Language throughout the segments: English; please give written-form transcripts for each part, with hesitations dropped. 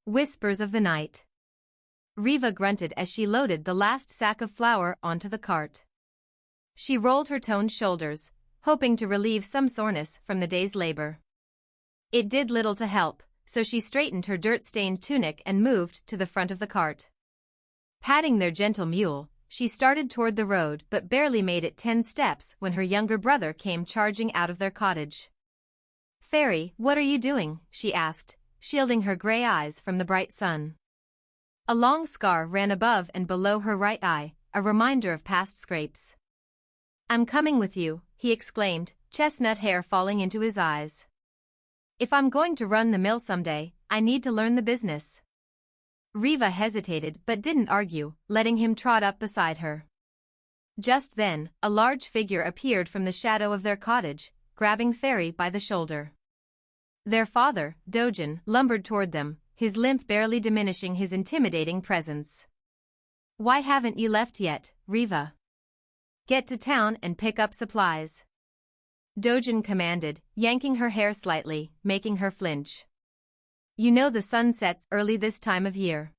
Whispers of the night. Riva grunted as she loaded the last sack of flour onto the cart. She rolled her toned shoulders, hoping to relieve some soreness from the day's labor. It did little to help, so she straightened her dirt-stained tunic and moved to the front of the cart. Patting their gentle mule, she started toward the road but barely made it 10 steps when her younger brother came charging out of their cottage. "Fairy, what are you doing?" she asked, shielding her gray eyes from the bright sun. A long scar ran above and below her right eye, a reminder of past scrapes. "I'm coming with you," he exclaimed, chestnut hair falling into his eyes. "If I'm going to run the mill someday, I need to learn the business." Riva hesitated but didn't argue, letting him trot up beside her. Just then, a large figure appeared from the shadow of their cottage, grabbing Fairy by the shoulder. Their father, Dojin, lumbered toward them, his limp barely diminishing his intimidating presence. "Why haven't you left yet, Riva? Get to town and pick up supplies," Dojin commanded, yanking her hair slightly, making her flinch. "You know the sun sets early this time of year."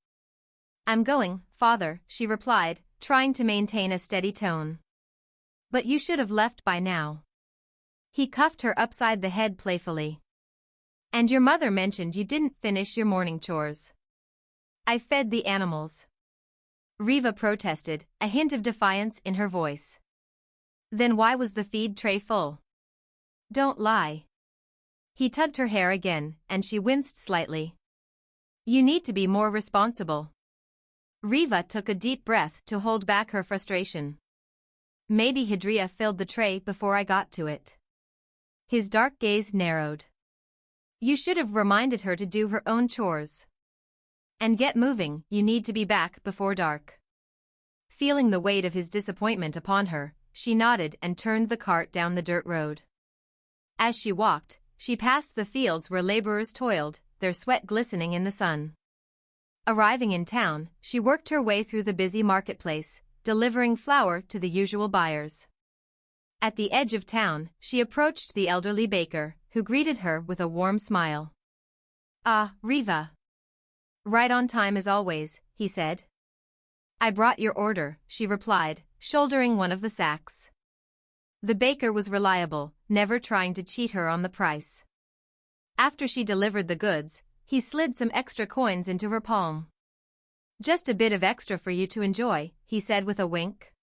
"I'm going, father," she replied, trying to maintain a steady tone. "But you should have left by now." He cuffed her upside the head playfully. "And your mother mentioned you didn't finish your morning chores." "I fed the animals," Riva protested, a hint of defiance in her voice. "Then why was the feed tray full?" "Don't lie." He tugged her hair again, and she winced slightly. "You need to be more responsible." Riva took a deep breath to hold back her frustration. "Maybe Hydria filled the tray before I got to it." His dark gaze narrowed. "You should have reminded her to do her own chores. And get moving, you need to be back before dark." Feeling the weight of his disappointment upon her, she nodded and turned the cart down the dirt road. As she walked, she passed the fields where laborers toiled, their sweat glistening in the sun. Arriving in town, she worked her way through the busy marketplace, delivering flour to the usual buyers. At the edge of town, she approached the elderly baker, who greeted her with a warm smile. "Ah, Riva. Right on time as always," he said. "I brought your order," she replied, shouldering one of the sacks. The baker was reliable, never trying to cheat her on the price. After she delivered the goods, he slid some extra coins into her palm. "Just a bit of extra for you to enjoy," he said with a wink.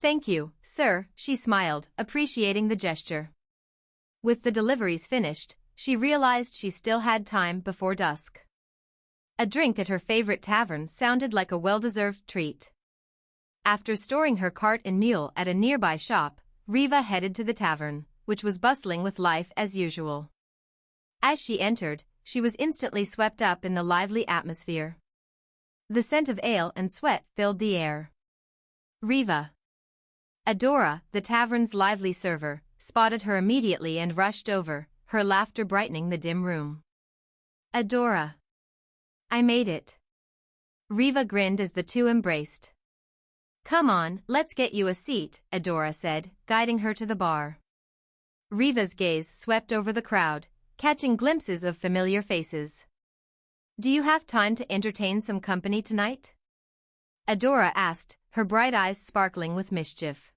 "Thank you, sir," she smiled, appreciating the gesture. With the deliveries finished, she realized she still had time before dusk. A drink at her favorite tavern sounded like a well-deserved treat. After storing her cart and mule at a nearby shop, Riva headed to the tavern, which was bustling with life as usual. As she entered, she was instantly swept up in the lively atmosphere. The scent of ale and sweat filled the air. Riva. Adora, the tavern's lively server, spotted her immediately and rushed over, her laughter brightening the dim room. "Adora. I made it." Riva grinned as the two embraced. "Come on, let's get you a seat," Adora said, guiding her to the bar. Riva's gaze swept over the crowd, catching glimpses of familiar faces. "Do you have time to entertain some company tonight?" Adora asked, her bright eyes sparkling with mischief.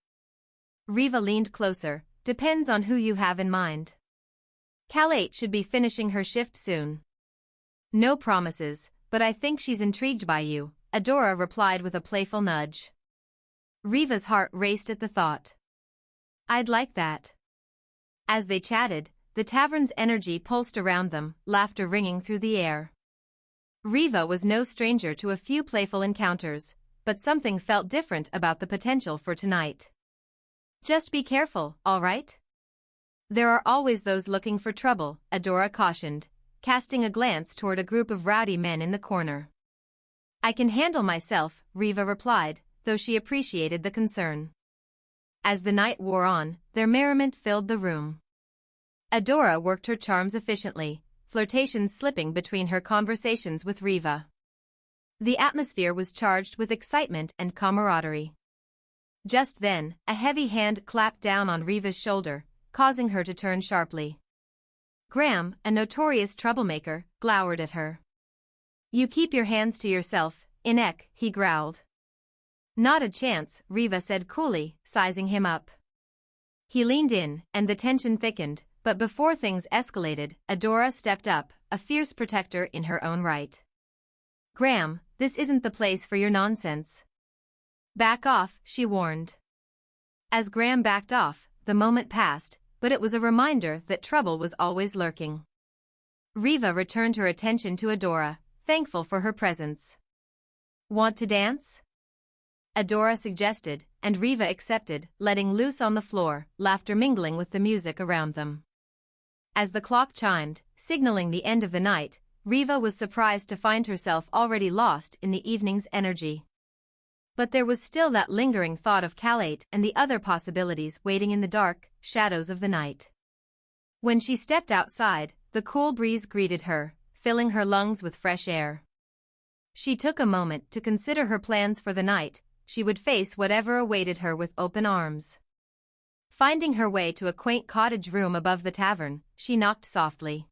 Riva leaned closer. "Depends on who you have in mind. Calate should be finishing her shift soon." "No promises, but I think she's intrigued by you," Adora replied with a playful nudge. Riva's heart raced at the thought. "I'd like that." As they chatted, the tavern's energy pulsed around them, laughter ringing through the air. Riva was no stranger to a few playful encounters, but something felt different about the potential for tonight. "Just be careful, all right? There are always those looking for trouble," Adora cautioned, casting a glance toward a group of rowdy men in the corner. "I can handle myself," Riva replied, though she appreciated the concern. As the night wore on, their merriment filled the room. Adora worked her charms efficiently, flirtations slipping between her conversations with Riva. The atmosphere was charged with excitement and camaraderie. Just then, a heavy hand clapped down on Riva's shoulder, causing her to turn sharply. Graham, a notorious troublemaker, glowered at her. You keep your hands to yourself, Inek, he growled. Not a chance, Riva said coolly, sizing him up. He leaned in, and the tension thickened, but before things escalated, Adora stepped up, a fierce protector in her own right. Graham, this isn't the place for your nonsense. Back off, she warned. As Graham backed off, the moment passed, but it was a reminder that trouble was always lurking. Riva returned her attention to Adora, thankful for her presence. Want to dance? Adora suggested, and Riva accepted, letting loose on the floor, laughter mingling with the music around them. As the clock chimed, signaling the end of the night, Riva was surprised to find herself already lost in the evening's energy. But there was still that lingering thought of Kalate and the other possibilities waiting in the dark shadows of the night. When she stepped outside, the cool breeze greeted her, filling her lungs with fresh air. She took a moment to consider her plans for the night. She would face whatever awaited her with open arms. Finding her way to a quaint cottage room above the tavern, she knocked softly.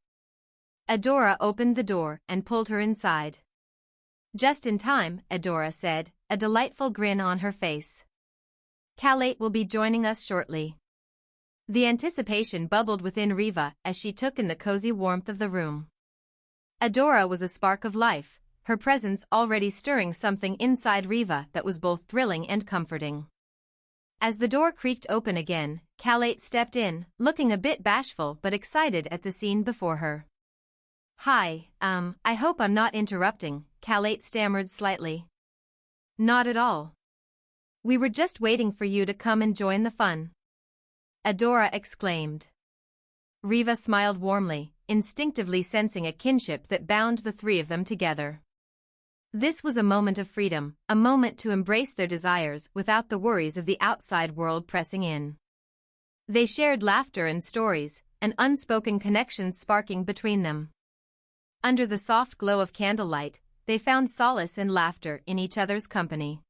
Adora opened the door and pulled her inside. Just in time, Adora said, a delightful grin on her face. Kalate will be joining us shortly. The anticipation bubbled within Riva as she took in the cozy warmth of the room. Adora was a spark of life, her presence already stirring something inside Riva that was both thrilling and comforting. As the door creaked open again, Kalate stepped in, looking a bit bashful but excited at the scene before her. Hi, I hope I'm not interrupting, Kalate stammered slightly. Not at all. We were just waiting for you to come and join the fun. Adora exclaimed. Riva smiled warmly, instinctively sensing a kinship that bound the three of them together. This was a moment of freedom, a moment to embrace their desires without the worries of the outside world pressing in. They shared laughter and stories, an unspoken connection sparking between them. Under the soft glow of candlelight, they found solace and laughter in each other's company.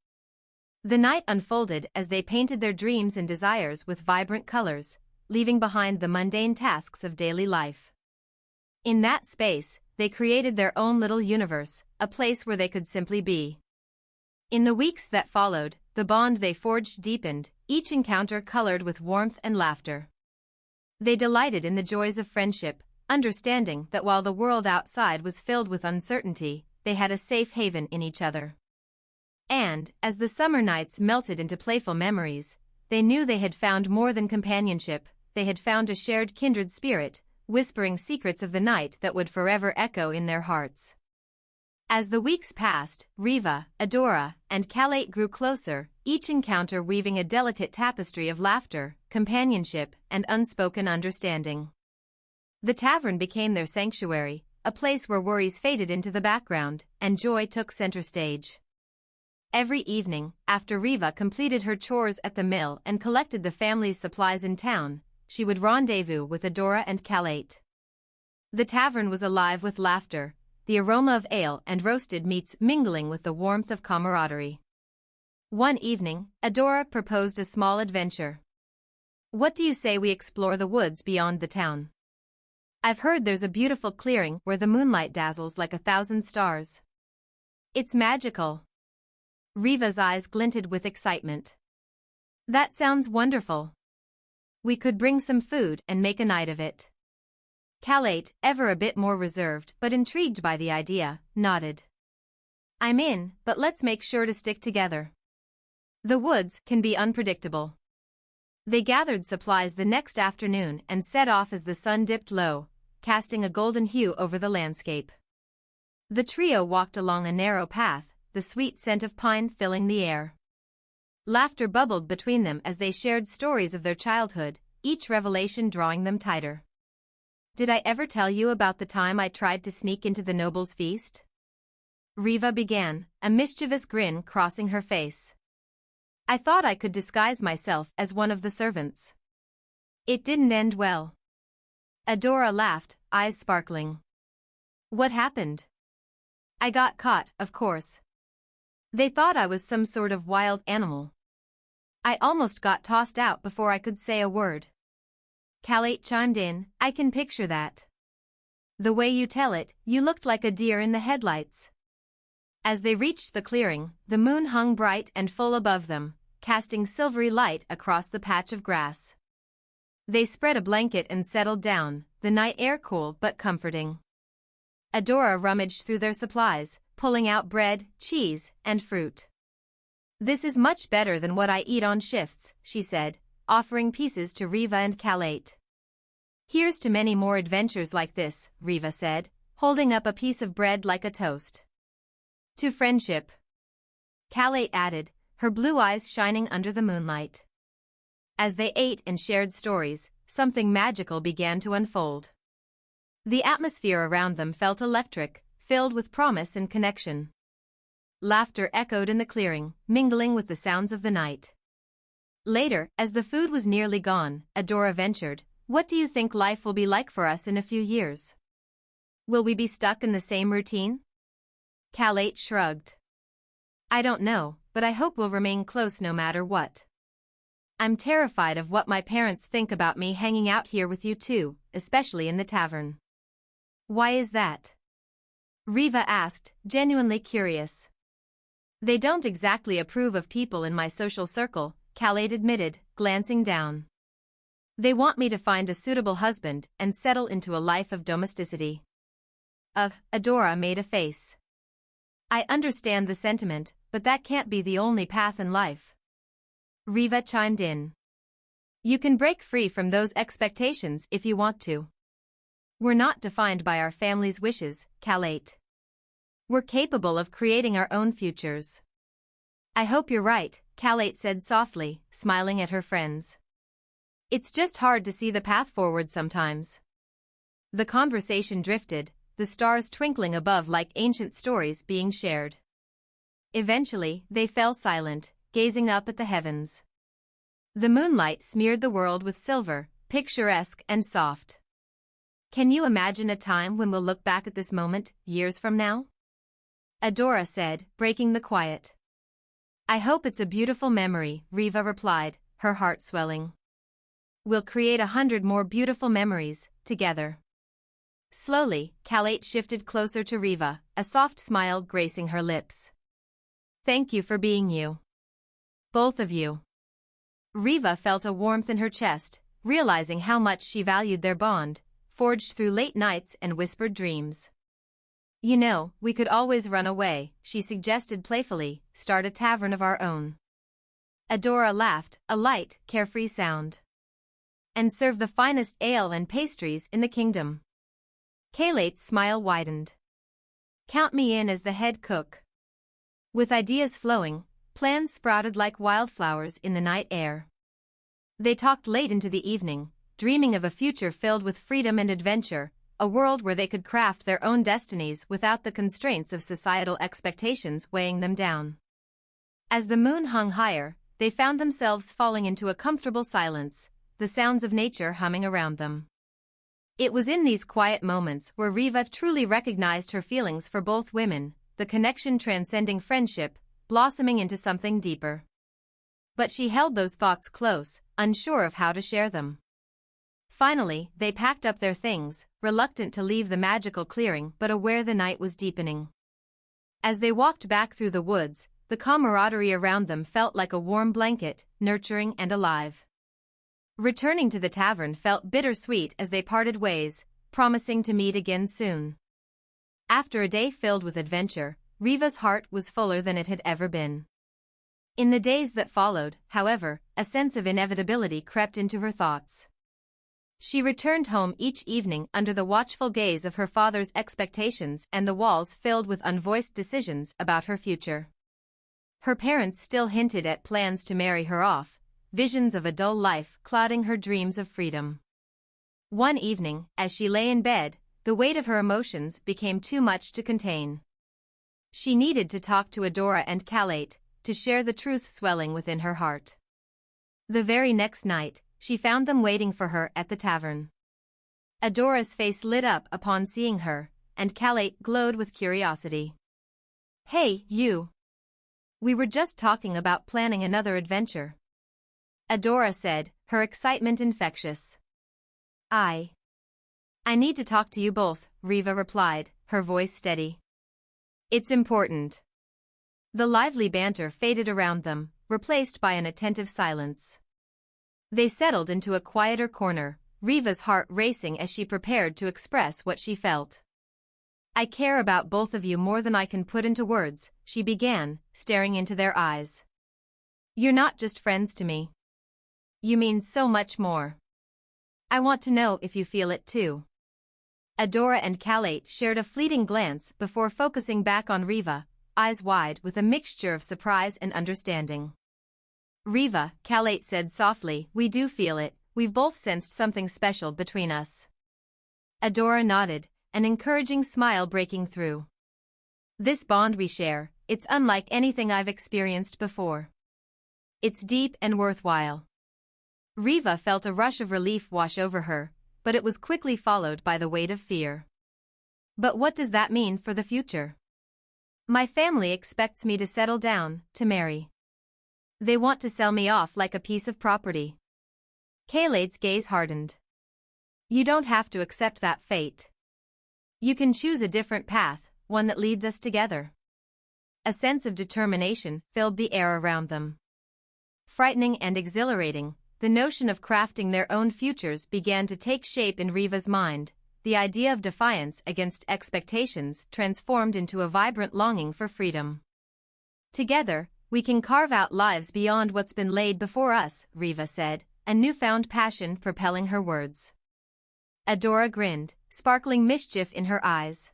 The night unfolded as they painted their dreams and desires with vibrant colors, leaving behind the mundane tasks of daily life. In that space, they created their own little universe, a place where they could simply be. In the weeks that followed, the bond they forged deepened, each encounter colored with warmth and laughter. They delighted in the joys of friendship, understanding that while the world outside was filled with uncertainty, they had a safe haven in each other. And, as the summer nights melted into playful memories, they knew they had found more than companionship, they had found a shared kindred spirit, whispering secrets of the night that would forever echo in their hearts. As the weeks passed, Riva, Adora, and Kalate grew closer, each encounter weaving a delicate tapestry of laughter, companionship, and unspoken understanding. The tavern became their sanctuary, a place where worries faded into the background, and joy took center stage. Every evening, after Riva completed her chores at the mill and collected the family's supplies in town, she would rendezvous with Adora and Kalate. The tavern was alive with laughter, the aroma of ale and roasted meats mingling with the warmth of camaraderie. One evening, Adora proposed a small adventure. What do you say we explore the woods beyond the town? I've heard there's a beautiful clearing where the moonlight dazzles like 1,000 stars. It's magical. Riva's eyes glinted with excitement. That sounds wonderful. We could bring some food and make a night of it. Kalate, ever a bit more reserved but intrigued by the idea, nodded. I'm in, but let's make sure to stick together. The woods can be unpredictable. They gathered supplies the next afternoon and set off as the sun dipped low, casting a golden hue over the landscape. The trio walked along a narrow path, the sweet scent of pine filling the air. Laughter bubbled between them as they shared stories of their childhood, each revelation drawing them tighter. Did I ever tell you about the time I tried to sneak into the noble's feast? Riva began, a mischievous grin crossing her face. I thought I could disguise myself as one of the servants. It didn't end well. Adora laughed, eyes sparkling. What happened? I got caught, of course. They thought I was some sort of wild animal. I almost got tossed out before I could say a word. Kalate chimed in, I can picture that. The way you tell it, you looked like a deer in the headlights. As they reached the clearing, the moon hung bright and full above them, casting silvery light across the patch of grass. They spread a blanket and settled down, the night air cool but comforting. Adora rummaged through their supplies, pulling out bread, cheese, and fruit. "This is much better than what I eat on shifts," she said, offering pieces to Riva and Kalate. "Here's to many more adventures like this," Riva said, holding up a piece of bread like a toast. "To friendship," Kalate added, her blue eyes shining under the moonlight. As they ate and shared stories, something magical began to unfold. The atmosphere around them felt electric, filled with promise and connection. Laughter echoed in the clearing, mingling with the sounds of the night. Later, as the food was nearly gone, Adora ventured, "What do you think life will be like for us in a few years? Will we be stuck in the same routine?" Kalate shrugged. "I don't know, but I hope we'll remain close no matter what. I'm terrified of what my parents think about me hanging out here with you too, especially in the tavern." "Why is that?" Riva asked, genuinely curious. "They don't exactly approve of people in my social circle," Kalate admitted, glancing down. "They want me to find a suitable husband and settle into a life of domesticity." Adora made a face. "I understand the sentiment, but that can't be the only path in life." Riva chimed in. "You can break free from those expectations if you want to. We're not defined by our family's wishes, Kalate. We're capable of creating our own futures." "I hope you're right," Kalate said softly, smiling at her friends. "It's just hard to see the path forward sometimes." The conversation drifted, the stars twinkling above like ancient stories being shared. Eventually, they fell silent, gazing up at the heavens. The moonlight smeared the world with silver, picturesque and soft. "Can you imagine a time when we'll look back at this moment, years from now?" Adora said, breaking the quiet. "I hope it's a beautiful memory," Riva replied, her heart swelling. "We'll create 100 more beautiful memories, together." Slowly, Kalate shifted closer to Riva, a soft smile gracing her lips. "Thank you for being you. Both of you." Riva felt a warmth in her chest, realizing how much she valued their bond, forged through late nights and whispered dreams. "You know, we could always run away," she suggested playfully, "start a tavern of our own." Adora laughed, a light, carefree sound. "And serve the finest ale and pastries in the kingdom." Kalate's smile widened. "Count me in as the head cook." With ideas flowing, plans sprouted like wildflowers in the night air. They talked late into the evening, dreaming of a future filled with freedom and adventure, a world where they could craft their own destinies without the constraints of societal expectations weighing them down. As the moon hung higher, they found themselves falling into a comfortable silence, the sounds of nature humming around them. It was in these quiet moments where Riva truly recognized her feelings for both women, the connection transcending friendship, blossoming into something deeper. But she held those thoughts close, unsure of how to share them. Finally, they packed up their things, reluctant to leave the magical clearing but aware the night was deepening. As they walked back through the woods, the camaraderie around them felt like a warm blanket, nurturing and alive. Returning to the tavern felt bittersweet as they parted ways, promising to meet again soon. After a day filled with adventure, Riva's heart was fuller than it had ever been. In the days that followed, however, a sense of inevitability crept into her thoughts. She returned home each evening under the watchful gaze of her father's expectations and the walls filled with unvoiced decisions about her future. Her parents still hinted at plans to marry her off, visions of a dull life clouding her dreams of freedom. One evening, as she lay in bed, the weight of her emotions became too much to contain. She needed to talk to Adora and Kalate, to share the truth swelling within her heart. The very next night, she found them waiting for her at the tavern. Adora's face lit up upon seeing her, and Kalate glowed with curiosity. "Hey, you! We were just talking about planning another adventure," Adora said, her excitement infectious. I need to talk to you both," Riva replied, her voice steady. "It's important." The lively banter faded around them, replaced by an attentive silence. They settled into a quieter corner, Riva's heart racing as she prepared to express what she felt. "I care about both of you more than I can put into words," she began, staring into their eyes. "You're not just friends to me. You mean so much more. I want to know if you feel it too." Adora and Kalate shared a fleeting glance before focusing back on Riva, eyes wide with a mixture of surprise and understanding. "Riva," Kalate said softly, "we do feel it, we've both sensed something special between us." Adora nodded, an encouraging smile breaking through. "This bond we share, it's unlike anything I've experienced before. It's deep and worthwhile." Riva felt a rush of relief wash over her, but it was quickly followed by the weight of fear. "But what does that mean for the future? My family expects me to settle down, to marry. They want to sell me off like a piece of property." Kalate's gaze hardened. "You don't have to accept that fate. You can choose a different path, one that leads us together." A sense of determination filled the air around them. Frightening and exhilarating, the notion of crafting their own futures began to take shape in Riva's mind. The idea of defiance against expectations transformed into a vibrant longing for freedom. "Together, we can carve out lives beyond what's been laid before us," Riva said, a newfound passion propelling her words. Adora grinned, sparkling mischief in her eyes.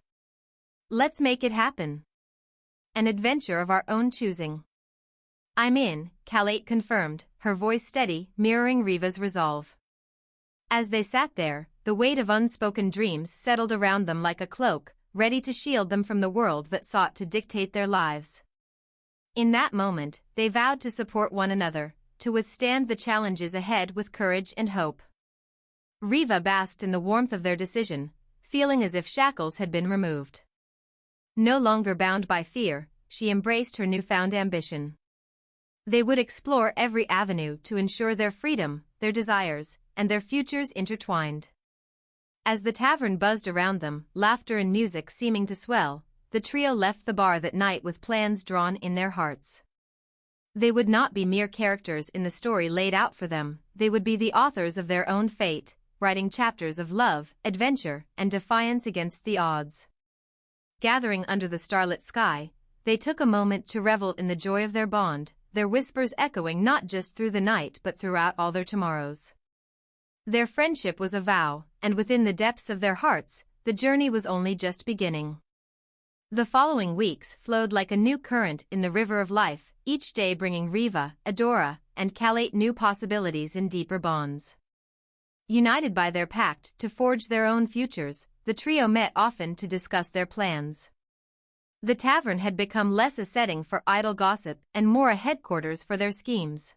"Let's make it happen. An adventure of our own choosing." "I'm in," Kalate confirmed, her voice steady, mirroring Riva's resolve. As they sat there, the weight of unspoken dreams settled around them like a cloak, ready to shield them from the world that sought to dictate their lives. In that moment, they vowed to support one another, to withstand the challenges ahead with courage and hope. Riva basked in the warmth of their decision, feeling as if shackles had been removed. No longer bound by fear, she embraced her newfound ambition. They would explore every avenue to ensure their freedom, their desires, and their futures intertwined. As the tavern buzzed around them, laughter and music seeming to swell, the trio left the bar that night with plans drawn in their hearts. They would not be mere characters in the story laid out for them, they would be the authors of their own fate, writing chapters of love, adventure, and defiance against the odds. Gathering under the starlit sky, they took a moment to revel in the joy of their bond, their whispers echoing not just through the night but throughout all their tomorrows. Their friendship was a vow, and within the depths of their hearts, the journey was only just beginning. The following weeks flowed like a new current in the river of life, each day bringing Riva, Adora, and Kalate new possibilities in deeper bonds. United by their pact to forge their own futures, the trio met often to discuss their plans. The tavern had become less a setting for idle gossip and more a headquarters for their schemes.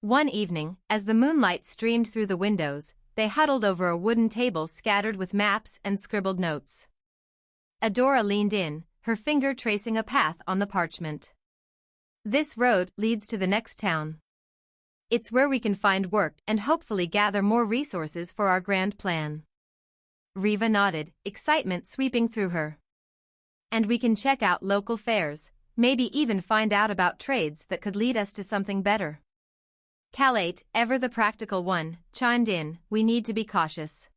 One evening, as the moonlight streamed through the windows, they huddled over a wooden table scattered with maps and scribbled notes. Adora leaned in, her finger tracing a path on the parchment. "This road leads to the next town. It's where we can find work and hopefully gather more resources for our grand plan." Riva nodded, excitement sweeping through her. "And we can check out local fairs, maybe even find out about trades that could lead us to something better." Kalate, ever the practical one, chimed in, "We need to be cautious.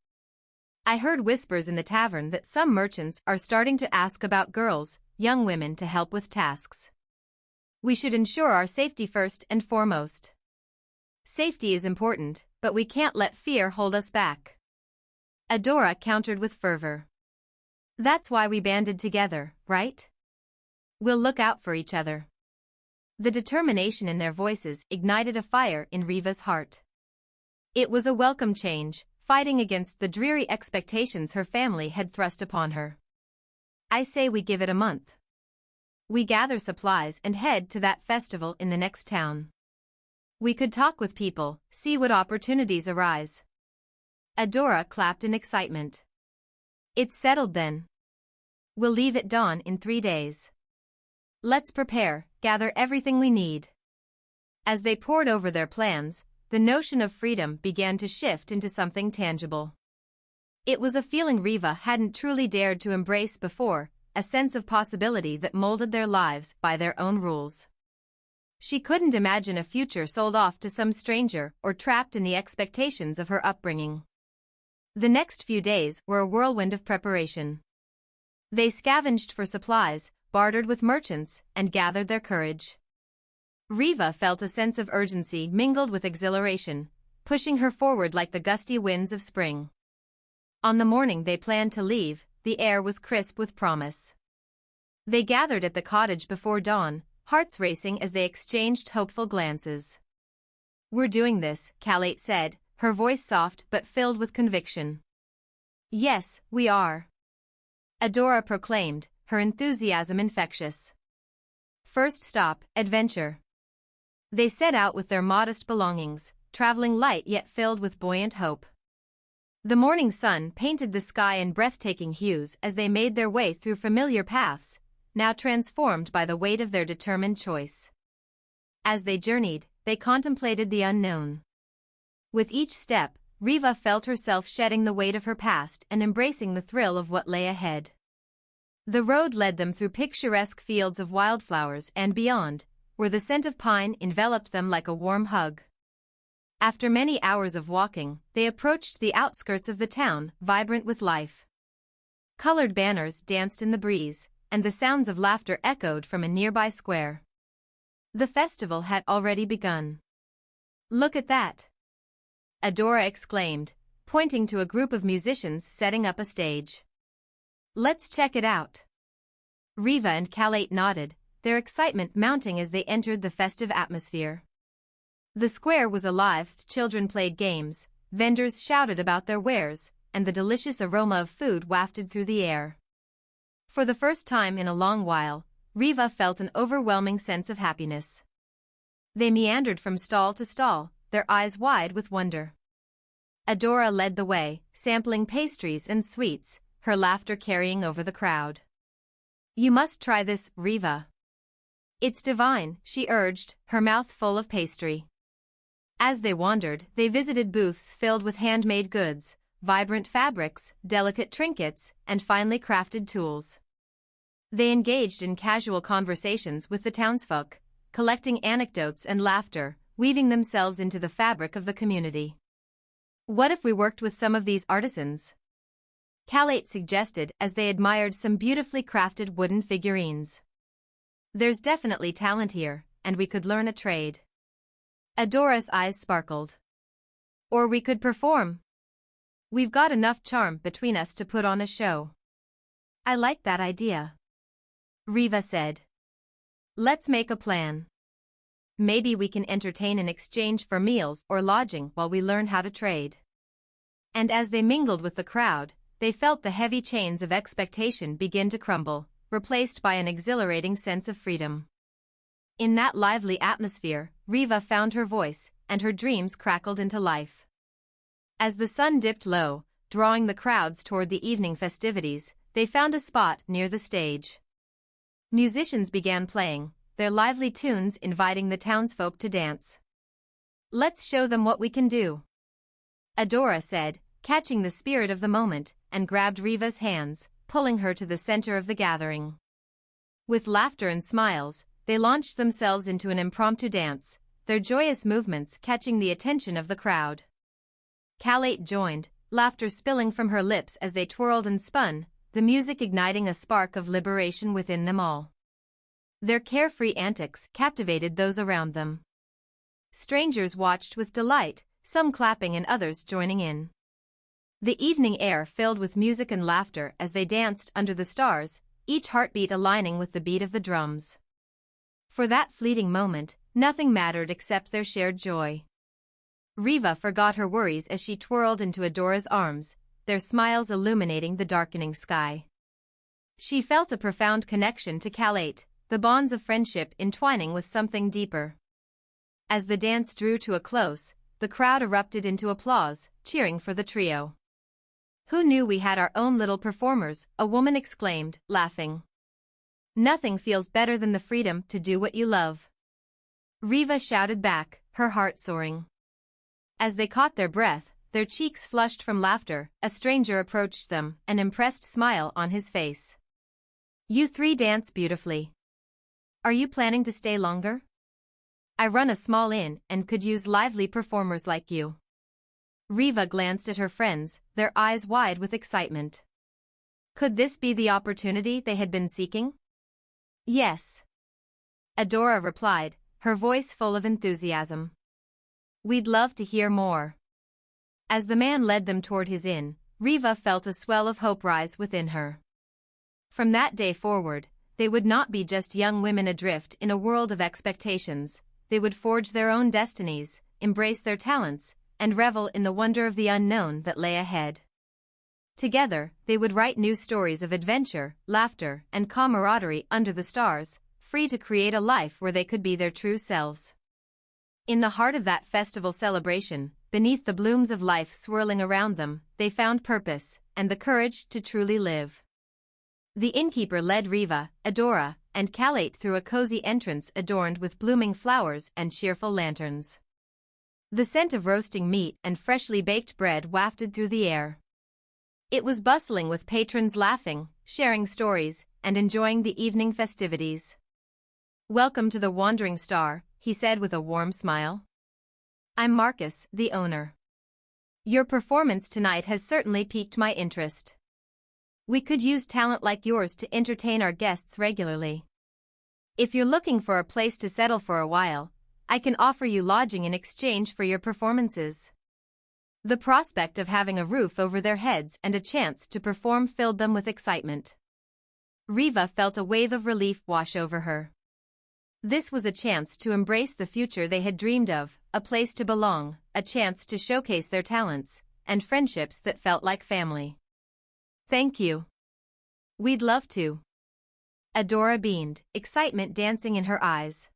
I heard whispers in the tavern that some merchants are starting to ask about girls, young women to help with tasks. We should ensure our safety first and foremost. Safety is important, but we can't let fear hold us back." Adora countered with fervor. "That's why we banded together, right? We'll look out for each other." The determination in their voices ignited a fire in Riva's heart. It was a welcome change, fighting against the dreary expectations her family had thrust upon her. "I say we give it a month. We gather supplies and head to that festival in the next town. We could talk with people, see what opportunities arise." Adora clapped in excitement. "It's settled then. We'll leave at dawn in 3 days. Let's prepare, gather everything we need." As they pored over their plans, the notion of freedom began to shift into something tangible. It was a feeling Riva hadn't truly dared to embrace before, a sense of possibility that molded their lives by their own rules. She couldn't imagine a future sold off to some stranger or trapped in the expectations of her upbringing. The next few days were a whirlwind of preparation. They scavenged for supplies, bartered with merchants, and gathered their courage. Riva felt a sense of urgency mingled with exhilaration, pushing her forward like the gusty winds of spring. On the morning they planned to leave, the air was crisp with promise. They gathered at the cottage before dawn, hearts racing as they exchanged hopeful glances. "We're doing this," Calate said, her voice soft but filled with conviction. "Yes, we are," Adora proclaimed, her enthusiasm infectious. First stop, adventure. They set out with their modest belongings, traveling light yet filled with buoyant hope. The morning sun painted the sky in breathtaking hues as they made their way through familiar paths, now transformed by the weight of their determined choice. As they journeyed, they contemplated the unknown. With each step, Riva felt herself shedding the weight of her past and embracing the thrill of what lay ahead. The road led them through picturesque fields of wildflowers and beyond, where the scent of pine enveloped them like a warm hug. After many hours of walking, they approached the outskirts of the town, vibrant with life. Colored banners danced in the breeze, and the sounds of laughter echoed from a nearby square. The festival had already begun. "Look at that!" Adora exclaimed, pointing to a group of musicians setting up a stage. "Let's check it out." Riva and Calate nodded, their excitement mounting as they entered the festive atmosphere. The square was alive, children played games, vendors shouted about their wares, and the delicious aroma of food wafted through the air. For the first time in a long while, Riva felt an overwhelming sense of happiness. They meandered from stall to stall, their eyes wide with wonder. Adora led the way, sampling pastries and sweets, her laughter carrying over the crowd. "You must try this, Riva. It's divine," she urged, her mouth full of pastry. As they wandered, they visited booths filled with handmade goods, vibrant fabrics, delicate trinkets, and finely crafted tools. They engaged in casual conversations with the townsfolk, collecting anecdotes and laughter, weaving themselves into the fabric of the community. "What if we worked with some of these artisans?" Calate suggested as they admired some beautifully crafted wooden figurines. "There's definitely talent here, and we could learn a trade." Adora's eyes sparkled. "Or we could perform. We've got enough charm between us to put on a show." "I like that idea," Riva said. "Let's make a plan. Maybe we can entertain in exchange for meals or lodging while we learn how to trade." And as they mingled with the crowd, they felt the heavy chains of expectation begin to crumble, replaced by an exhilarating sense of freedom. In that lively atmosphere, Riva found her voice, and her dreams crackled into life. As the sun dipped low, drawing the crowds toward the evening festivities, they found a spot near the stage. Musicians began playing, their lively tunes inviting the townsfolk to dance. "Let's show them what we can do," Adora said, catching the spirit of the moment, and grabbed Riva's hands, pulling her to the center of the gathering. With laughter and smiles, they launched themselves into an impromptu dance, their joyous movements catching the attention of the crowd. Calate joined, laughter spilling from her lips as they twirled and spun, the music igniting a spark of liberation within them all. Their carefree antics captivated those around them. Strangers watched with delight, some clapping and others joining in. The evening air filled with music and laughter as they danced under the stars, each heartbeat aligning with the beat of the drums. For that fleeting moment, nothing mattered except their shared joy. Riva forgot her worries as she twirled into Adora's arms, their smiles illuminating the darkening sky. She felt a profound connection to Calate, the bonds of friendship entwining with something deeper. As the dance drew to a close, the crowd erupted into applause, cheering for the trio. "Who knew we had our own little performers?" a woman exclaimed, laughing. "Nothing feels better than the freedom to do what you love," Riva shouted back, her heart soaring. As they caught their breath, their cheeks flushed from laughter, a stranger approached them, an impressed smile on his face. You three dance beautifully. Are you planning to stay longer? I run a small inn and could use lively performers like you. Riva glanced at her friends, their eyes wide with excitement. Could this be the opportunity they had been seeking? Yes. Adora replied, her voice full of enthusiasm. We'd love to hear more. As the man led them toward his inn, Riva felt a swell of hope rise within her. From that day forward, they would not be just young women adrift in a world of expectations. They would forge their own destinies, embrace their talents, and revel in the wonder of the unknown that lay ahead. Together, they would write new stories of adventure, laughter, and camaraderie under the stars, free to create a life where they could be their true selves. In the heart of that festival celebration, beneath the blooms of life swirling around them, they found purpose and the courage to truly live. The innkeeper led Riva, Adora, and Kalate through a cozy entrance adorned with blooming flowers and cheerful lanterns. The scent of roasting meat and freshly baked bread wafted through the air. It was bustling with patrons laughing, sharing stories, and enjoying the evening festivities. Welcome to the Wandering Star, he said with a warm smile. I'm Marcus, the owner. Your performance tonight has certainly piqued my interest. We could use talent like yours to entertain our guests regularly. If you're looking for a place to settle for a while, I can offer you lodging in exchange for your performances. The prospect of having a roof over their heads and a chance to perform filled them with excitement. Riva felt a wave of relief wash over her. This was a chance to embrace the future they had dreamed of, a place to belong, a chance to showcase their talents, and friendships that felt like family. Thank you. We'd love to. Adora beamed, excitement dancing in her eyes.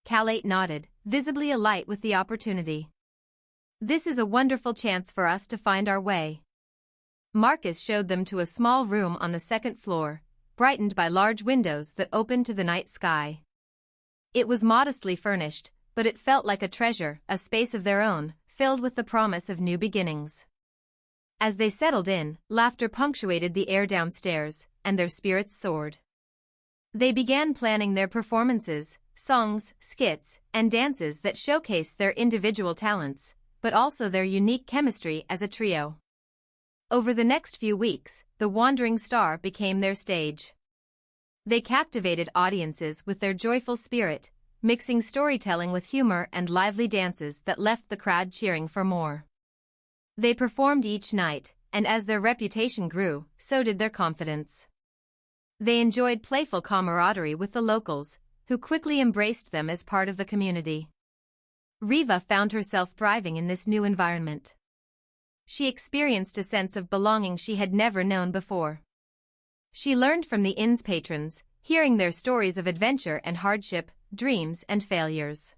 Kalate nodded, visibly alight with the opportunity. This is a wonderful chance for us to find our way. Marcus showed them to a small room on the second floor, brightened by large windows that opened to the night sky. It was modestly furnished, but it felt like a treasure, a space of their own, filled with the promise of new beginnings. As they settled in, laughter punctuated the air downstairs, and their spirits soared. They began planning their performances, songs, skits, and dances that showcased their individual talents, but also their unique chemistry as a trio. Over the next few weeks, the Wandering Star became their stage. They captivated audiences with their joyful spirit, mixing storytelling with humor and lively dances that left the crowd cheering for more. They performed each night, and as their reputation grew, so did their confidence. They enjoyed playful camaraderie with the locals, who quickly embraced them as part of the community. Riva found herself thriving in this new environment. She experienced a sense of belonging she had never known before. She learned from the inn's patrons, hearing their stories of adventure and hardship, dreams and failures.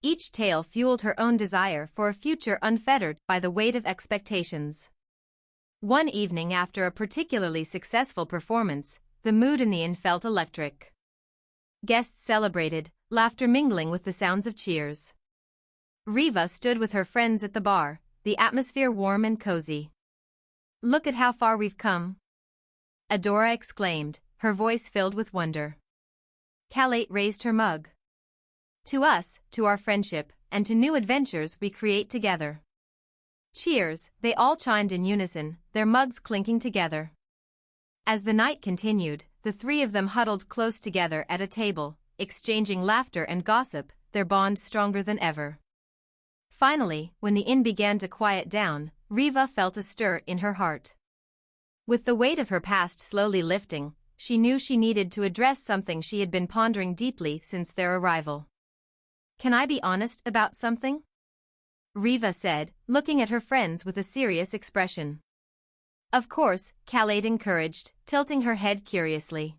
Each tale fueled her own desire for a future unfettered by the weight of expectations. One evening after a particularly successful performance, the mood in the inn felt electric. Guests celebrated, laughter mingling with the sounds of cheers. Riva stood with her friends at the bar, the atmosphere warm and cozy. Look at how far we've come. Adora exclaimed, her voice filled with wonder. Kalate raised her mug. To us, to our friendship, and to new adventures we create together. Cheers, they all chimed in unison, their mugs clinking together. As the night continued, the three of them huddled close together at a table, exchanging laughter and gossip, their bond stronger than ever. Finally, when the inn began to quiet down, Riva felt a stir in her heart. With the weight of her past slowly lifting, she knew she needed to address something she had been pondering deeply since their arrival. Can I be honest about something? Riva said, looking at her friends with a serious expression. Of course, Kalate encouraged, tilting her head curiously.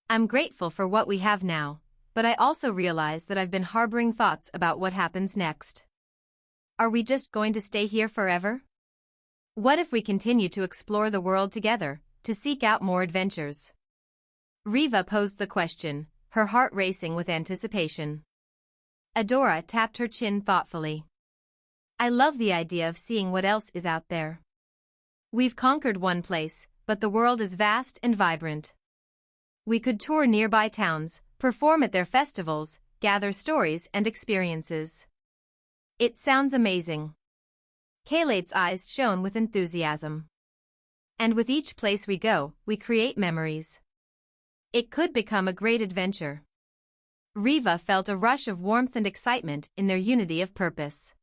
I'm grateful for what we have now, but I also realize that I've been harboring thoughts about what happens next. Are we just going to stay here forever? What if we continue to explore the world together, to seek out more adventures? Riva posed the question, her heart racing with anticipation. Adora tapped her chin thoughtfully. I love the idea of seeing what else is out there. We've conquered one place, but the world is vast and vibrant. we could tour nearby towns, perform at their festivals, gather stories and experiences. It sounds amazing. Kaylate's eyes shone with enthusiasm. And with each place we go, we create memories. It could become a great adventure. Riva felt a rush of warmth and excitement in their unity of purpose.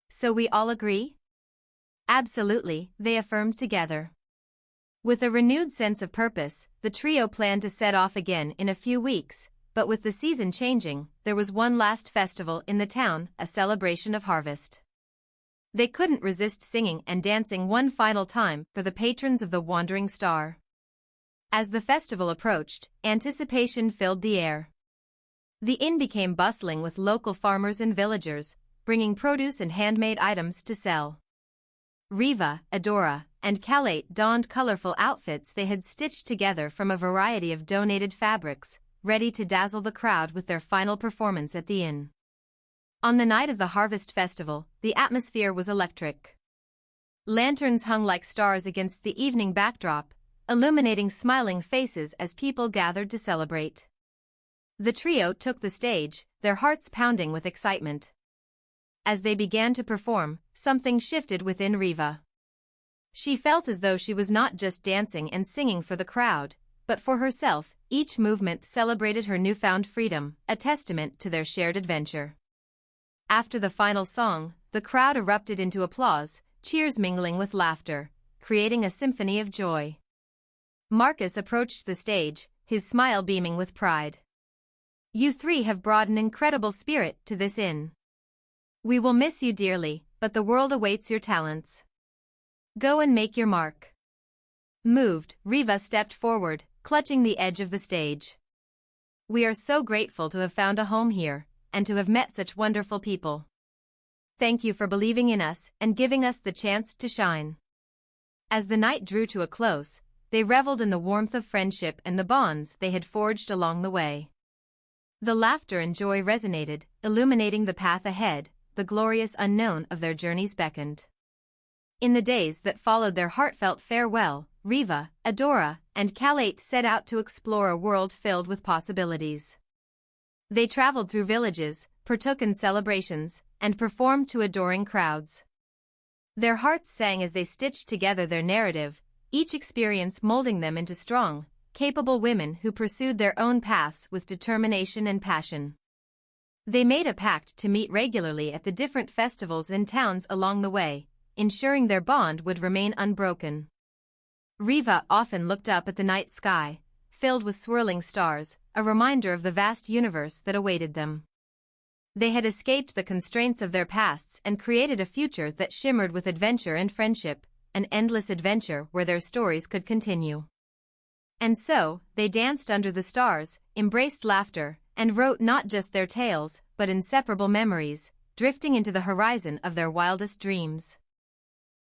So we all agree? Absolutely, they affirmed together. With a renewed sense of purpose, the trio planned to set off again in a few weeks, but with the season changing, there was one last festival in the town, a celebration of harvest. They couldn't resist singing and dancing one final time for the patrons of the wandering star. As the festival approached, anticipation filled the air. The inn became bustling with local farmers and villagers, bringing produce and handmade items to sell. Riva, Adora, and Kalate donned colorful outfits they had stitched together from a variety of donated fabrics, ready to dazzle the crowd with their final performance at the inn. On the night of the Harvest Festival, the atmosphere was electric. Lanterns hung like stars against the evening backdrop, illuminating smiling faces as people gathered to celebrate. The trio took the stage, their hearts pounding with excitement. As they began to perform, something shifted within Riva. She felt as though she was not just dancing and singing for the crowd, but for herself. Each movement celebrated her newfound freedom, a testament to their shared adventure. After the final song, the crowd erupted into applause, cheers mingling with laughter, creating a symphony of joy. Marcus approached the stage, his smile beaming with pride. You three have brought an incredible spirit to this inn. We will miss you dearly, but the world awaits your talents. Go and make your mark. Moved, Riva stepped forward, clutching the edge of the stage. We are so grateful to have found a home here, and to have met such wonderful people. Thank you for believing in us and giving us the chance to shine. As the night drew to a close, they reveled in the warmth of friendship and the bonds they had forged along the way. The laughter and joy resonated, illuminating the path ahead, the glorious unknown of their journeys beckoned. In the days that followed their heartfelt farewell, Riva, Adora, and Kalate set out to explore a world filled with possibilities. They traveled through villages, partook in celebrations, and performed to adoring crowds. Their hearts sang as they stitched together their narrative, each experience molding them into strong, capable women who pursued their own paths with determination and passion. They made a pact to meet regularly at the different festivals and towns along the way, ensuring their bond would remain unbroken. Riva often looked up at the night sky, filled with swirling stars, a reminder of the vast universe that awaited them. They had escaped the constraints of their pasts and created a future that shimmered with adventure and friendship, an endless adventure where their stories could continue. And so, they danced under the stars, embraced laughter, and wrote not just their tales, but inseparable memories, drifting into the horizon of their wildest dreams.